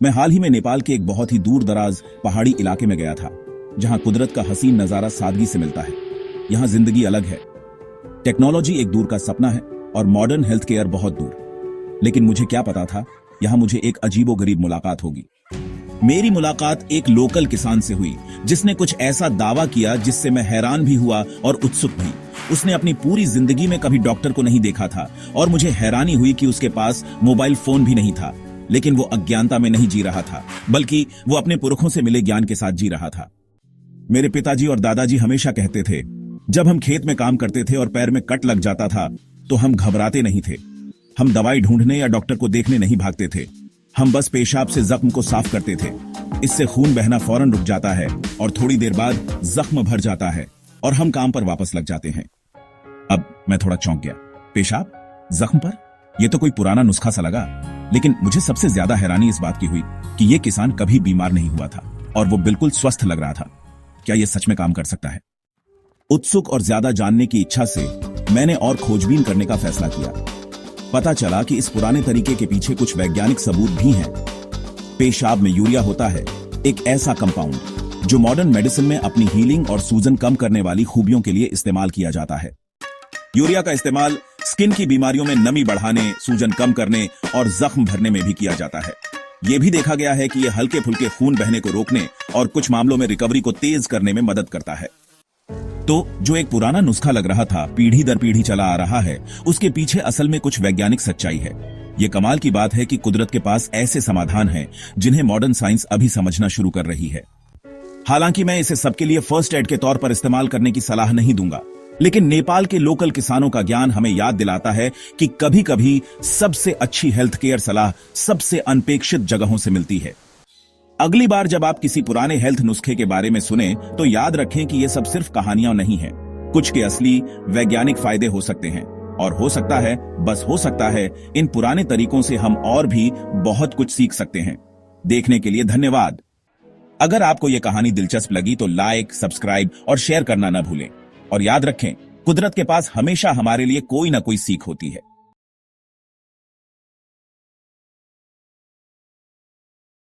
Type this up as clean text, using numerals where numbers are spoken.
मैं हाल ही में नेपाल के एक बहुत ही दूर दराज पहाड़ी इलाके में गया था, जहां कुदरत का हसीन नजारा सादगी से मिलता है। यहां जिंदगी अलग है। टेक्नोलॉजी एक दूर का सपना है और मॉडर्न हेल्थ केयर बहुत दूर। लेकिन मुझे क्या पता था, यहां मुझे एक अजीबोगरीब मुलाकात होगी। मेरी मुलाकात एक लोकल किसान से हुई, जिसने कुछ ऐसा दावा किया जिससे मैं हैरान भी हुआ और उत्सुक भी। उसने अपनी पूरी जिंदगी में कभी डॉक्टर को नहीं देखा था और मुझे हैरानी हुई कि उसके पास मोबाइल फोन भी नहीं था। लेकिन वो अज्ञानता में नहीं जी रहा था, बल्कि वो अपने पुरखों से मिले ज्ञान के साथ जी रहा था। मेरे पिताजी और दादाजी हमेशा कहते थे, जब हम खेत में काम करते थे और पैर में कट लग जाता था तो हम घबराते नहीं थे। हम दवाई ढूंढने या डॉक्टर को देखने नहीं भागते थे। हम बस पेशाब से जख्म को साफ करते थे। इससे खून बहना फौरन रुक जाता है और थोड़ी देर बाद जख्म भर जाता है और हम काम पर वापस लग जाते हैं। अब मैं थोड़ा चौंक गया। पेशाब जख्म पर? यह तो कोई पुराना नुस्खा सा लगा। लेकिन मुझे सबसे ज्यादा हैरानी इस बात की हुई कि यह किसान कभी बीमार नहीं हुआ था और वो बिल्कुल स्वस्थ लग रहा था। क्या यह सच में काम कर सकता है? उत्सुक और ज्यादा जानने की इच्छा से मैंने और खोजबीन करने का फैसला किया। पता चला कि इस पुराने तरीके के पीछे कुछ वैज्ञानिक सबूत भी हैं। पेशाब में यूरिया होता है, एक ऐसा कंपाउंड जो मॉडर्न मेडिसिन में अपनी हीलिंग और सूजन कम करने वाली खूबियों के लिए इस्तेमाल किया जाता है। यूरिया का इस्तेमाल स्किन की बीमारियों में नमी बढ़ाने, सूजन कम करने और जख्म भरने में भी किया जाता है। यह भी देखा गया है कि यह हल्के फुल्के खून बहने को रोकने और कुछ मामलों में रिकवरी को तेज करने में मदद करता है। तो जो एक पुराना नुस्खा लग रहा था, पीढ़ी दर पीढ़ी चला आ रहा है, उसके पीछे असल में कुछ वैज्ञानिक सच्चाई है। ये कमाल की बात है कि कुदरत के पास ऐसे समाधान हैं जिन्हें मॉडर्न साइंस अभी समझना शुरू कर रही है। हालांकि मैं इसे सबके लिए फर्स्ट एड के तौर पर इस्तेमाल करने की सलाह नहीं दूंगा, लेकिन नेपाल के लोकल किसानों का ज्ञान हमें याद दिलाता है कि कभी कभी सबसे अच्छी हेल्थ केयर सलाह सबसे अनपेक्षित जगहों से मिलती है। अगली बार जब आप किसी पुराने हेल्थ नुस्खे के बारे में सुने तो याद रखें कि ये सब सिर्फ कहानियां नहीं हैं। कुछ के असली वैज्ञानिक फायदे हो सकते हैं और हो सकता है, बस हो सकता है, इन पुराने तरीकों से हम और भी बहुत कुछ सीख सकते हैं। देखने के लिए धन्यवाद। अगर आपको यह कहानी दिलचस्प लगी तो लाइक, सब्सक्राइब और शेयर करना न भूलें। और याद रखें, कुदरत के पास हमेशा हमारे लिए कोई ना कोई सीख होती है।